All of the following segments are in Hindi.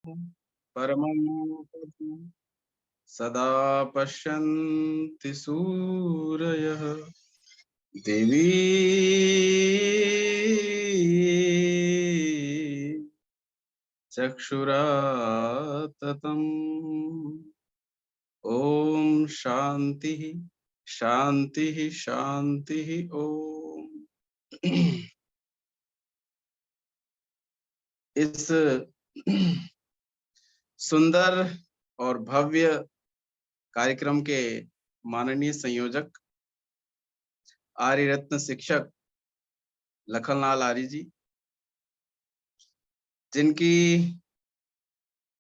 परमं पदं सदा पश्यन्ति सूरयः देवी चक्षुराततम्। ओम शांति शांति शांति ओम। इस सुंदर और भव्य कार्यक्रम के माननीय संयोजक आर्य रत्न शिक्षक लखनलाल आर्य जी, जिनकी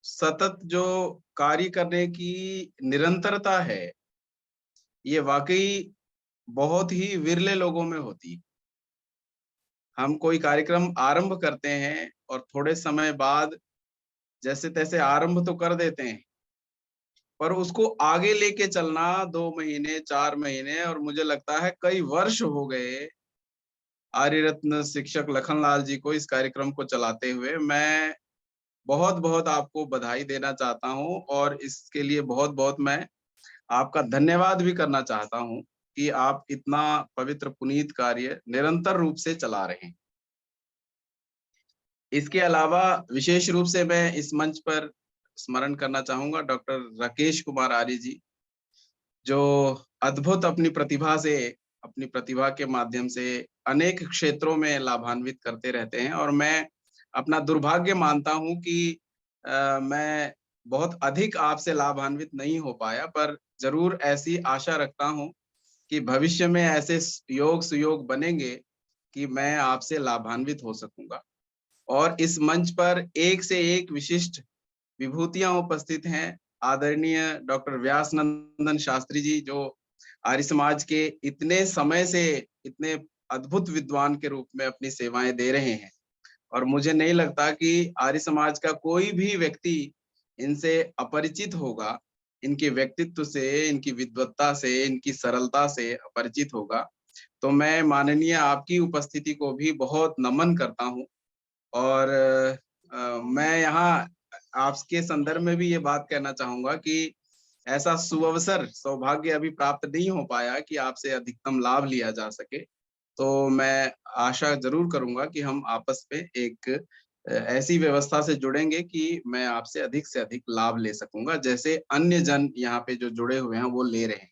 सतत जो कार्य करने की निरंतरता है, ये वाकई बहुत ही विरले लोगों में होती है। हम कोई कार्यक्रम आरंभ करते हैं और थोड़े समय बाद जैसे तैसे आरंभ तो कर देते हैं, पर उसको आगे लेके चलना 2 महीने 4 महीने और मुझे लगता है कई वर्ष हो गए आर्य रत्न शिक्षक लखनलाल जी को इस कार्यक्रम को चलाते हुए। मैं बहुत बहुत आपको बधाई देना चाहता हूं और इसके लिए बहुत बहुत मैं आपका धन्यवाद भी करना चाहता हूं कि आप इतना पवित्र पुनीत कार्य निरंतर रूप से चला रहे हैं। इसके अलावा विशेष रूप से मैं इस मंच पर स्मरण करना चाहूंगा डॉक्टर राकेश कुमार आर्य जी, जो अद्भुत अपनी प्रतिभा के माध्यम से अनेक क्षेत्रों में लाभान्वित करते रहते हैं। और मैं अपना दुर्भाग्य मानता हूं कि मैं बहुत अधिक आपसे लाभान्वित नहीं हो पाया, पर जरूर ऐसी आशा रखता हूं कि भविष्य में ऐसे योग सुयोग बनेंगे कि मैं आपसे लाभान्वित हो सकूंगा। और इस मंच पर एक से एक विशिष्ट विभूतियां उपस्थित हैं। आदरणीय डॉक्टर व्यास नंदन शास्त्री जी, जो आर्य समाज के इतने समय से इतने अद्भुत विद्वान के रूप में अपनी सेवाएं दे रहे हैं, और मुझे नहीं लगता कि आर्य समाज का कोई भी व्यक्ति इनसे अपरिचित होगा। इनके व्यक्तित्व से, इनकी विद्वत्ता से, इनकी सरलता से अपरिचित होगा। तो मैं माननीय आपकी उपस्थिति को भी बहुत नमन करता हूँ। और मैं यहाँ आपके संदर्भ में भी ये बात कहना चाहूंगा कि ऐसा सुअवसर सौभाग्य अभी प्राप्त नहीं हो पाया कि आपसे अधिकतम लाभ लिया जा सके। तो मैं आशा जरूर करूंगा कि हम आपस में एक ऐसी व्यवस्था से जुड़ेंगे कि मैं आपसे अधिक से अधिक लाभ ले सकूंगा, जैसे अन्य जन यहाँ पे जो जुड़े हुए हैं वो ले रहे हैं।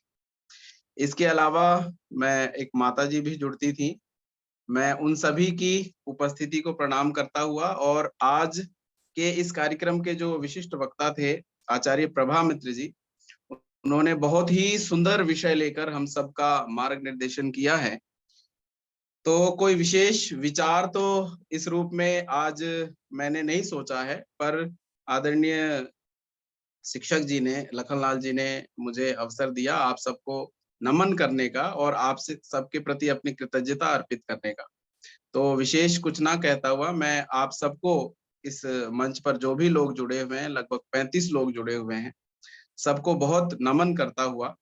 इसके अलावा मैं एक माता जी भी जुड़ती थी। मैं उन सभी की उपस्थिति को प्रणाम करता हुआ, और आज के इस कार्यक्रम के जो विशिष्ट वक्ता थे आचार्य प्रभा मित्र जी, उन्होंने बहुत ही सुंदर विषय लेकर हम सबका मार्ग निर्देशन किया है। तो कोई विशेष विचार तो इस रूप में आज मैंने नहीं सोचा है, पर आदरणीय शिक्षक जी ने, लखनलाल जी ने मुझे अवसर दिया आप सबको नमन करने का और आपसे सबके प्रति अपनी कृतज्ञता अर्पित करने का। तो विशेष कुछ ना कहता हुआ मैं आप सबको, इस मंच पर जो भी लोग जुड़े हुए हैं, लगभग 35 लोग जुड़े हुए हैं, सबको बहुत नमन करता हुआ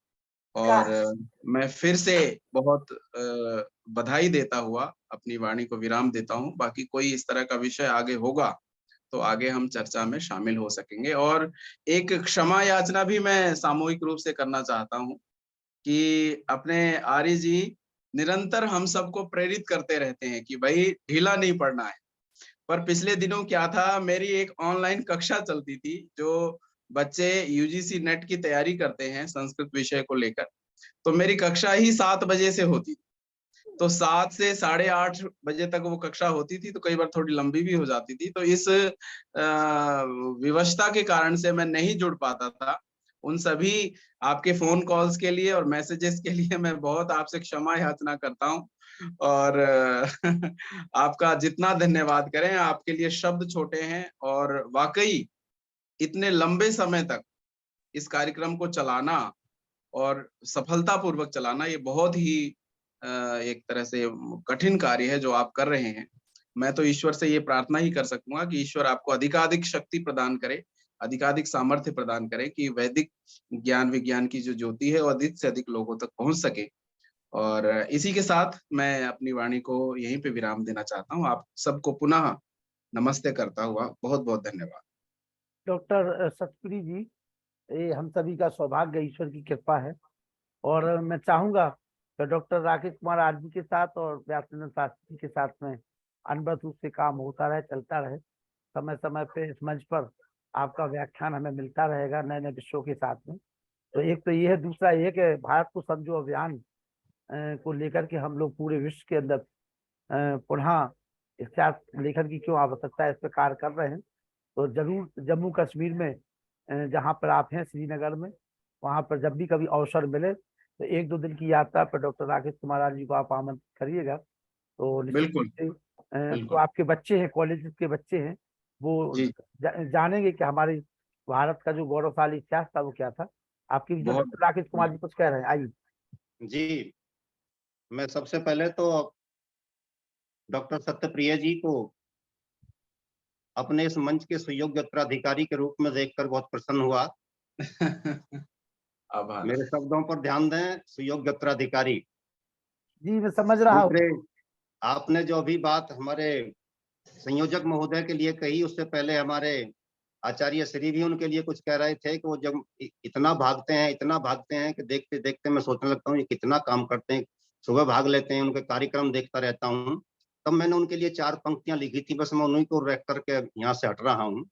और मैं फिर से बहुत बधाई देता हुआ अपनी वाणी को विराम देता हूँ। बाकी कोई इस तरह का विषय आगे होगा तो आगे हम चर्चा में शामिल हो सकेंगे। और एक क्षमा याचना भी मैं सामूहिक रूप से करना चाहता हूँ कि अपने आर्य जी निरंतर हम सबको प्रेरित करते रहते हैं कि भाई ढीला नहीं पड़ना है। पर पिछले दिनों क्या था, मेरी एक ऑनलाइन कक्षा चलती थी, जो बच्चे यूजीसी नेट की तैयारी करते हैं संस्कृत विषय को लेकर। तो मेरी कक्षा ही 7 बजे से होती थी, तो 7 से 8:30 बजे तक वो कक्षा होती थी, तो कई बार थोड़ी लंबी भी हो जाती थी। तो इस विवशता के कारण से मैं नहीं जुड़ पाता था। उन सभी आपके फोन कॉल्स के लिए और मैसेजेस के लिए मैं बहुत आपसे क्षमा याचना करता हूँ। और आपका जितना धन्यवाद करें, आपके लिए शब्द छोटे हैं। और वाकई इतने लंबे समय तक इस कार्यक्रम को चलाना और सफलतापूर्वक चलाना, ये बहुत ही एक तरह से कठिन कार्य है जो आप कर रहे हैं। मैं तो ईश्वर से ये प्रार्थना ही कर सकूंगा कि ईश्वर आपको अधिकाधिक शक्ति प्रदान करे, अधिकाधिक सामर्थ्य प्रदान करे कि वैदिक ज्ञान विज्ञान की जो ज्योति है वो अधिक से अधिक लोगों तक पहुंच सके। और इसी के साथ मैं अपनी वाणी को यहीं पे विराम देना चाहता हूँ। आप सबको पुनः नमस्ते करता हुआ बहुत बहुत धन्यवाद। डॉक्टर सतपुरी जी, ये हम सभी का सौभाग्य, ईश्वर की कृपा है। और मैं चाहूंगा कि डॉक्टर राकेश कुमार आरजी के साथ और व्यासचंद्र शास्त्री के साथ में अनबरत रूप से काम होता रहे, चलता रहे। समय समय पे इस मंच पर आपका व्याख्यान हमें मिलता रहेगा नए नए विषयों के साथ में। तो एक तो ये है, दूसरा ये है कि भारत को समझो अभियान को लेकर के हम लोग पूरे विश्व के अंदर पुनः इतिहास लेखन की क्यों आवश्यकता है, इस पर कार्य कर रहे हैं। तो जरूर जम्मू कश्मीर में जहाँ पर आप हैं, श्रीनगर में, वहां पर जब भी कभी अवसर मिले तो 1-2 दिन की यात्रा पर doctor Rakesh Kumar R G को आप आमंत्रित करिएगा। तो निश्चित बिल्कुल, रूप से जो बिल्कुल। आपके बच्चे हैं, कॉलेज के बच्चे हैं, वो जी, जानेंगे कि हमारे भारत का जो गौरवशाली इतिहास था वो क्या था। आपके जो बहुत डॉक्टर राकेश कुमार जी कुछ कह रहे हैं, आइए। जी, मैं सबसे पहले तो डॉक्टर सत्यप्रिय जी को अपने इस मंच के सुयोग्य उत्तराधिकारी के रूप में देखकर बहुत प्रसन्न हुआ। आभार। मेरे शब्दों पर ध्यान दें, सुयोग्य उत्तराधिकारी। जी, मैं समझ रहा हूँ। दूसरे, आपने जो अभी बात हमारे संयोजक महोदय के लिए कही, उससे पहले हमारे आचार्य श्री भी उनके लिए कुछ कह रहे थे कि वो जब इतना भागते हैं कि देखते देखते मैं सोचने लगता हूँ ये कितना काम करते हैं। सुबह भाग लेते हैं, उनके कार्यक्रम देखता रहता हूँ। तब मैंने उनके लिए 4 पंक्तियां लिखी थी, बस मैं उन्हीं को रख करके यहाँ से हट रहा हूँ।